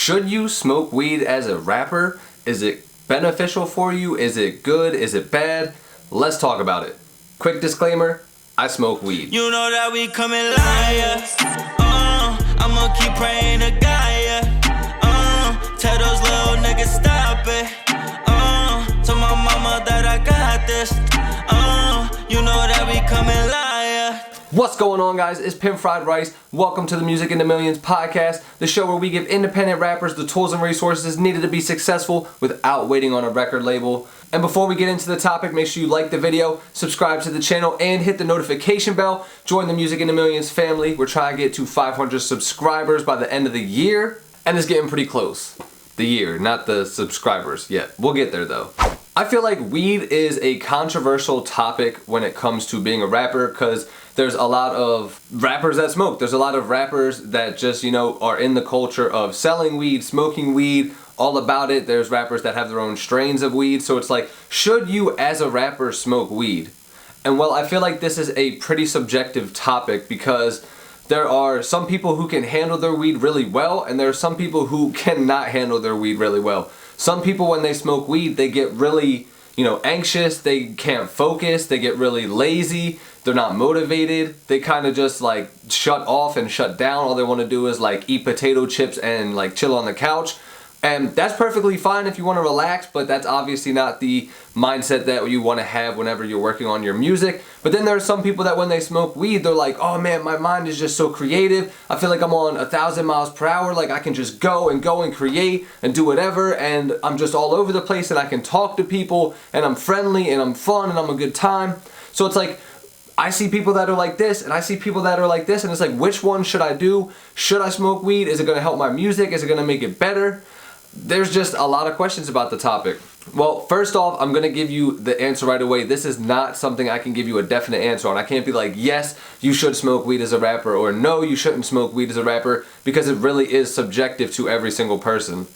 Should you smoke weed as a rapper? Is it beneficial for you? Is it good? Is it bad? Let's talk about it. Quick disclaimer, I smoke weed. You know that we coming liars. I'ma keep praying to Gaia. Tell those little niggas stop it. Tell my mama that I got this. You know that we coming liar. What's going on, guys? It's Pimp Fried Rice. Welcome to the Music in the Millions podcast, the show where we give independent rappers the tools and resources needed to be successful without waiting on a record label. And before we get into the topic, make sure you like the video, subscribe to the channel, and hit the notification bell. Join the Music in the Millions family. We're trying to get to 500 subscribers by the end of the year, and it's getting pretty close. The year, not the subscribers yet. We'll get there though. I feel like weed is a controversial topic when it comes to being a rapper because there's a lot of rappers that smoke. There's a lot of rappers that just, are in the culture of selling weed, smoking weed, all about it. There's rappers that have their own strains of weed. So it's like, should you as a rapper smoke weed? And well, I feel like this is a pretty subjective topic because there are some people who can handle their weed really well, and there are some people who cannot handle their weed really well. Some people, when they smoke weed, they get really, anxious, they can't focus, they get really lazy, they're not motivated, they kind of just like shut off and shut down. All they want to do is like eat potato chips and like chill on the couch. And that's perfectly fine if you want to relax, but that's obviously not the mindset that you want to have whenever you're working on your music. But then there are some people that when they smoke weed, they're like, oh man, my mind is just so creative. I feel like I'm on 1,000 miles per hour. Like I can just go and create and do whatever. And I'm just all over the place and I can talk to people and I'm friendly and I'm fun and I'm a good time. So it's like, I see people that are like this and I see people that are like this. And it's like, which one should I do? Should I smoke weed? Is it going to help my music? Is it going to make it better? There's just a lot of questions about the topic. Well, first off, I'm going to give you the answer right away. This is not something I can give you a definite answer on. I can't be like, yes, you should smoke weed as a rapper, or no, you shouldn't smoke weed as a rapper, because it really is subjective to every single person.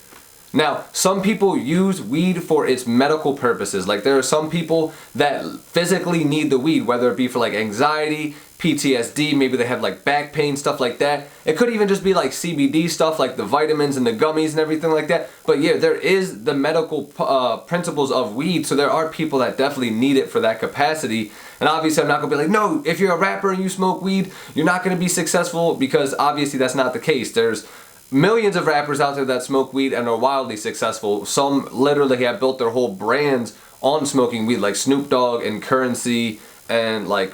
Now, some people use weed for its medical purposes. Like there are some people that physically need the weed, whether it be for like anxiety, PTSD, maybe they have like back pain, stuff like that. It could even just be like CBD stuff, like the vitamins and the gummies and everything like that. But yeah, there is the medical principles of weed, so there are people that definitely need it for that capacity. And obviously I'm not gonna be like, no, if you're a rapper and you smoke weed, you're not gonna be successful, because obviously that's not the case. There's millions of rappers out there that smoke weed and are wildly successful. Some literally have built their whole brands on smoking weed, like Snoop Dogg and Currency and like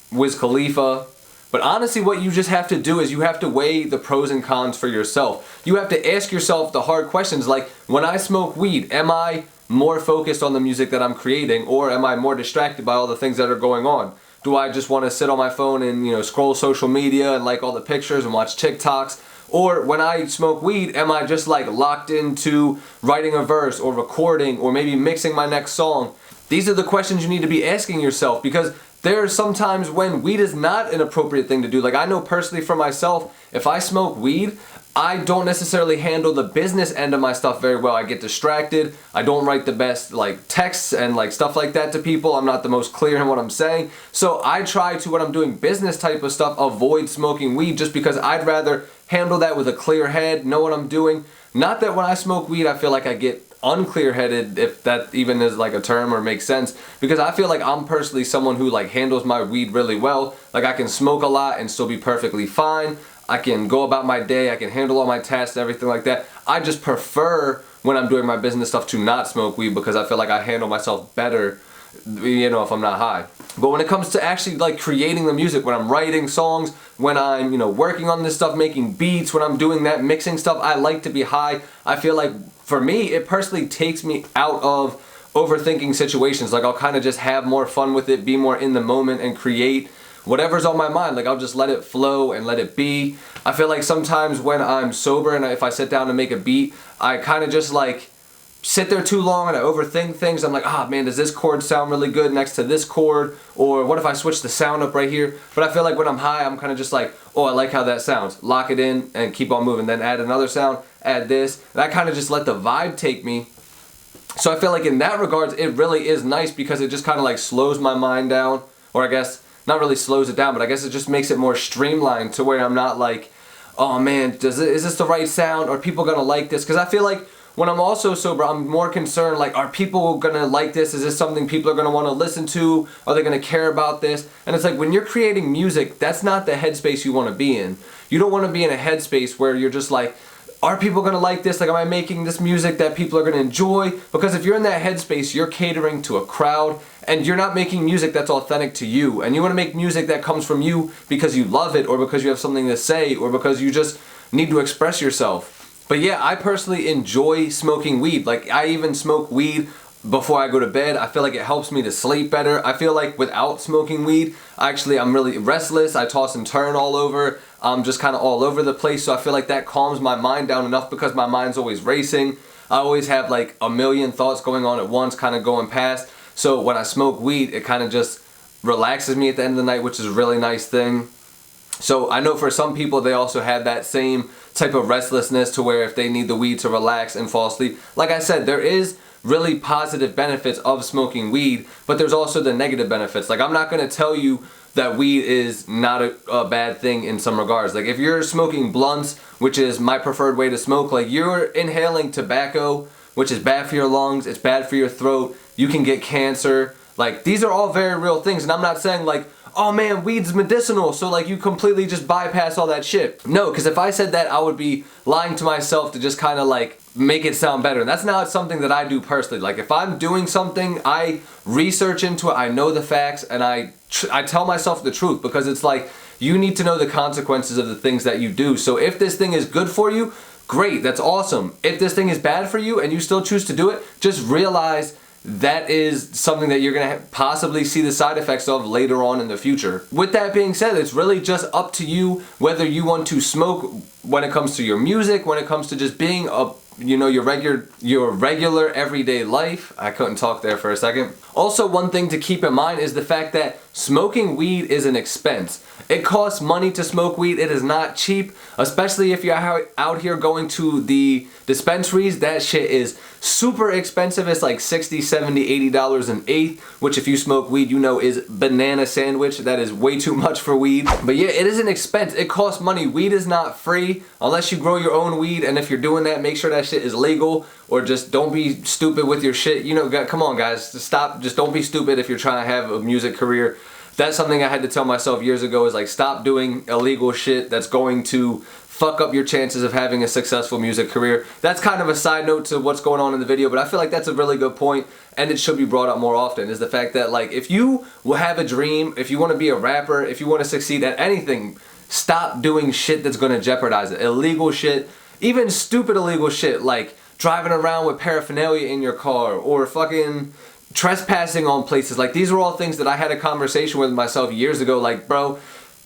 Wiz Khalifa. But honestly, what you just have to do is you have to weigh the pros and cons for yourself. You have to ask yourself the hard questions, like, when I smoke weed, am I more focused on the music that I'm creating, or am I more distracted by all the things that are going on? Do I just want to sit on my phone and scroll social media and like all the pictures and watch TikToks? Or when I smoke weed, am I just like locked into writing a verse or recording or maybe mixing my next song? These are the questions you need to be asking yourself, because there are some times when weed is not an appropriate thing to do. Like I know personally for myself, if I smoke weed, I don't necessarily handle the business end of my stuff very well. I get distracted. I don't write the best like texts and like stuff like that to people. I'm not the most clear in what I'm saying. So I try to, when I'm doing business type of stuff, avoid smoking weed, just because I'd rather handle that with a clear head, know what I'm doing. Not that when I smoke weed, I feel like I get unclear-headed, if that even is like a term or makes sense, because I feel like I'm personally someone who like handles my weed really well. Like I can smoke a lot and still be perfectly fine. I can go about my day, I can handle all my tasks and everything like that. I just prefer when I'm doing my business stuff to not smoke weed, because I feel like I handle myself better, if I'm not high. But when it comes to actually like creating the music, when I'm writing songs, when I'm, working on this stuff, making beats, when I'm doing that, mixing stuff, I like to be high. I feel like for me, it personally takes me out of overthinking situations. Like I'll kind of just have more fun with it, be more in the moment and create whatever's on my mind. Like I'll just let it flow and let it be. I feel like sometimes when I'm sober and if I sit down to make a beat, I kind of just like sit there too long and I overthink things. I'm like, man, does this chord sound really good next to this chord? Or what if I switch the sound up right here? But I feel like when I'm high, I'm kind of just like, oh, I like how that sounds. Lock it in and keep on moving. Then add another sound, add this. And I kind of just let the vibe take me. So I feel like in that regards, it really is nice, because it just kind of like slows my mind down. Or I guess not really slows it down, but I guess it just makes it more streamlined to where I'm not like oh man, is this the right sound? Are people gonna like this? Because I feel like when I'm also sober, I'm more concerned, like, are people gonna like this? Is this something people are gonna wanna listen to? Are they gonna care about this? And it's like, when you're creating music, that's not the headspace you wanna be in. You don't wanna be in a headspace where you're just like, are people gonna like this? Like, am I making this music that people are gonna enjoy? Because if you're in that headspace, you're catering to a crowd, and you're not making music that's authentic to you. And you wanna make music that comes from you because you love it, or because you have something to say, or because you just need to express yourself. But yeah, I personally enjoy smoking weed. Like, I even smoke weed before I go to bed. I feel like it helps me to sleep better. I feel like without smoking weed, I'm really restless. I toss and turn all over. I'm just kind of all over the place. So I feel like that calms my mind down enough, because my mind's always racing. I always have like a million thoughts going on at once, kind of going past. So when I smoke weed, it kind of just relaxes me at the end of the night, which is a really nice thing. So I know for some people, they also have that same type of restlessness, to where if they need the weed to relax and fall asleep. Like I said, there is really positive benefits of smoking weed, but there's also the negative benefits. Like, I'm not going to tell you that weed is not a bad thing in some regards. Like, if you're smoking blunts, which is my preferred way to smoke, like, you're inhaling tobacco, which is bad for your lungs, it's bad for your throat, you can get cancer. Like, these are all very real things, and I'm not saying like, oh man, weed's medicinal, so like you completely just bypass all that shit. No, because if I said that, I would be lying to myself to just kind of like make it sound better. And that's not something that I do personally. Like, if I'm doing something, I research into it, I know the facts, and I tell myself the truth, because it's like, you need to know the consequences of the things that you do. So if this thing is good for you, great, that's awesome. If this thing is bad for you and you still choose to do it, just realize that is something that you're going to possibly see the side effects of later on in the future. With that being said, it's really just up to you whether you want to smoke when it comes to your music, when it comes to just being a, your regular everyday life. I couldn't talk there for a second. Also, one thing to keep in mind is the fact that smoking weed is an expense. It costs money to smoke weed. It is not cheap, especially if you're out here going to the dispensaries. That shit is super expensive. It's like $60, $70, $80 an eighth, which if you smoke weed, is banana sandwich. That is way too much for weed. But yeah, it is an expense. It costs money. Weed is not free unless you grow your own weed, and if you're doing that, make sure that shit is legal, or just don't be stupid with your shit. Come on guys, stop. Just don't be stupid if you're trying to have a music career. That's something I had to tell myself years ago, is like, stop doing illegal shit that's going to fuck up your chances of having a successful music career. That's kind of a side note to what's going on in the video, but I feel like that's a really good point, and it should be brought up more often, is the fact that, like, if you will have a dream, if you want to be a rapper, if you want to succeed at anything, stop doing shit that's going to jeopardize it. Illegal shit, even stupid illegal shit, like driving around with paraphernalia in your car, or fucking trespassing on places. Like, these are all things that I had a conversation with myself years ago. Like, bro,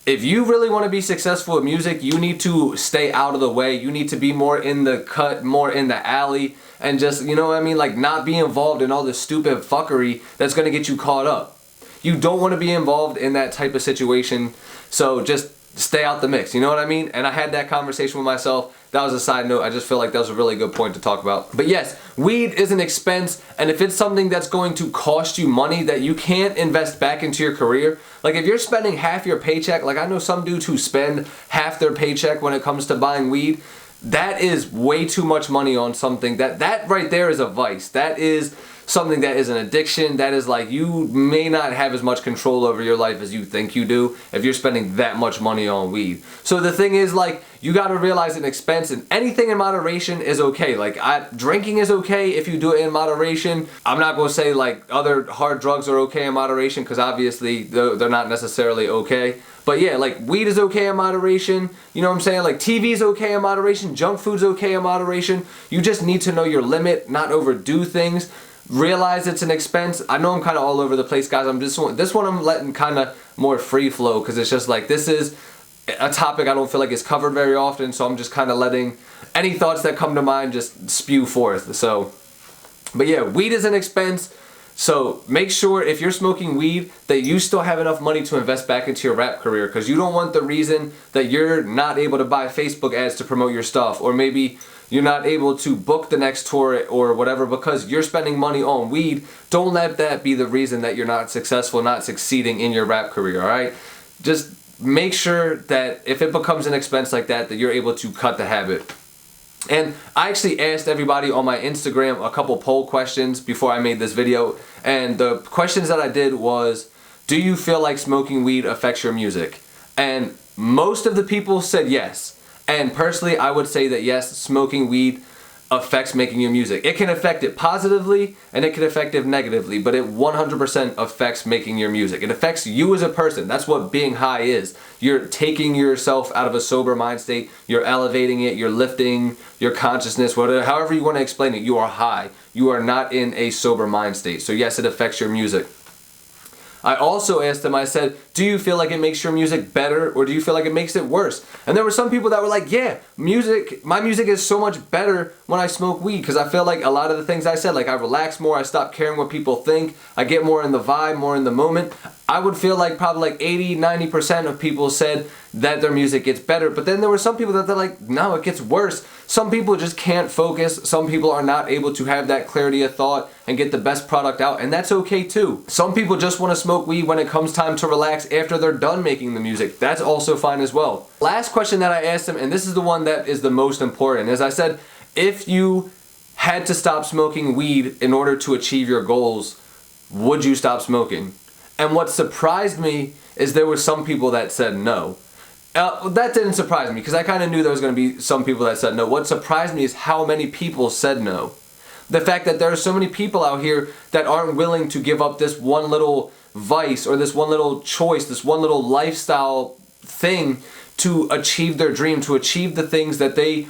if you really want to be successful with music, you need to stay out of the way. You need to be more in the cut, more in the alley, and just, like, not be involved in all this stupid fuckery that's going to get you caught up. You don't want to be involved in that type of situation, so just stay out the mix, you know what I mean? And I had that conversation with myself. That was a side note. I just feel like that was a really good point to talk about. But yes, weed is an expense, and if it's something that's going to cost you money that you can't invest back into your career, like if you're spending half your paycheck, like I know some dudes who spend half their paycheck when it comes to buying weed, that is way too much money on something that right there is a vice. That is something that is an addiction. That is like, you may not have as much control over your life as you think you do if you're spending that much money on weed. So the thing is, like, you got to realize an expense, and anything in moderation is okay. Like, drinking is okay if you do it in moderation. I'm not going to say like other hard drugs are okay in moderation, because obviously they're not necessarily okay. But yeah, like, weed is okay in moderation. You know what I'm saying? Like, TV's okay in moderation. Junk food's okay in moderation. You just need to know your limit, not overdo things. Realize it's an expense. I know I'm kind of all over the place, guys. This one I'm letting kind of more free flow, because it's just like, this is a topic I don't feel like is covered very often, so I'm just kind of letting any thoughts that come to mind just spew forth. So, but yeah, weed is an expense. So make sure if you're smoking weed that you still have enough money to invest back into your rap career, because you don't want the reason that you're not able to buy Facebook ads to promote your stuff, or maybe you're not able to book the next tour or whatever because you're spending money on weed. Don't let that be the reason that you're not successful, not succeeding in your rap career, alright? Just make sure that if it becomes an expense like that you're able to cut the habit. And I actually asked everybody on my Instagram a couple poll questions before I made this video, and the questions that I did was, do you feel like smoking weed affects your music? And most of the people said yes. And personally, I would say that yes, smoking weed affects making your music. It can affect it positively and it can affect it negatively, but it 100% affects making your music. It affects you as a person. That's what being high is. You're taking yourself out of a sober mind state, you're elevating it, you're lifting your consciousness, whatever, however you want to explain it. You are high. You are not in a sober mind state. So yes, it affects your music. I also asked them, I said, do you feel like it makes your music better or do you feel like it makes it worse? And there were some people that were like, yeah, my music is so much better when I smoke weed, because I feel like a lot of the things I said, like I relax more, I stop caring what people think, I get more in the vibe, more in the moment. I would feel like probably like 80-90% of people said that their music gets better, but then there were some people that they're like, no, it gets worse. Some people just can't focus, some people are not able to have that clarity of thought and get the best product out, and that's okay too. Some people just want to smoke weed when it comes time to relax after they're done making the music. That's also fine as well. Last question that I asked them, and this is the one that is the most important, is I said, if you had to stop smoking weed in order to achieve your goals, would you stop smoking? And what surprised me is there were some people that said no. That didn't surprise me because I kind of knew there was going to be some people that said no. What surprised me is how many people said no. The fact that there are so many people out here that aren't willing to give up this one little vice or this one little choice, this one little lifestyle thing to achieve their dream, to achieve the things that they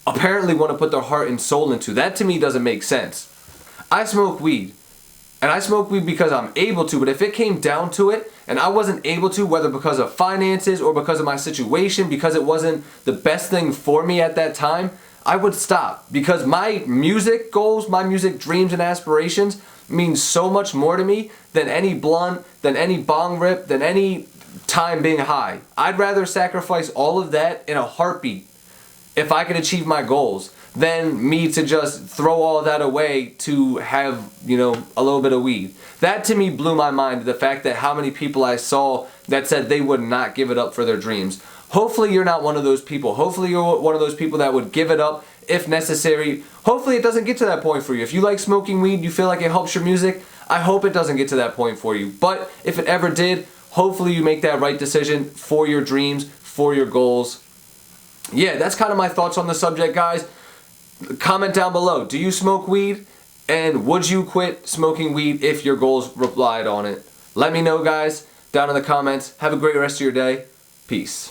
apparently want to put their heart and soul into. That to me doesn't make sense. I smoke weed. And I smoke weed because I'm able to, but if it came down to it and I wasn't able to, whether because of finances or because of my situation, because it wasn't the best thing for me at that time, I would stop. Because my music goals, my music dreams and aspirations mean so much more to me than any blunt, than any bong rip, than any time being high. I'd rather sacrifice all of that in a heartbeat if I could achieve my goals than me to just throw all that away to have, a little bit of weed. That to me blew my mind, the fact that how many people I saw that said they would not give it up for their dreams. Hopefully you're not one of those people. Hopefully you're one of those people that would give it up if necessary. Hopefully it doesn't get to that point for you. If you like smoking weed, you feel like it helps your music, I hope it doesn't get to that point for you. But if it ever did, hopefully you make that right decision for your dreams, for your goals. Yeah, that's kind of my thoughts on the subject, guys. Comment down below. Do you smoke weed? And would you quit smoking weed if your goals relied on it? Let me know, guys, down in the comments. Have a great rest of your day. Peace.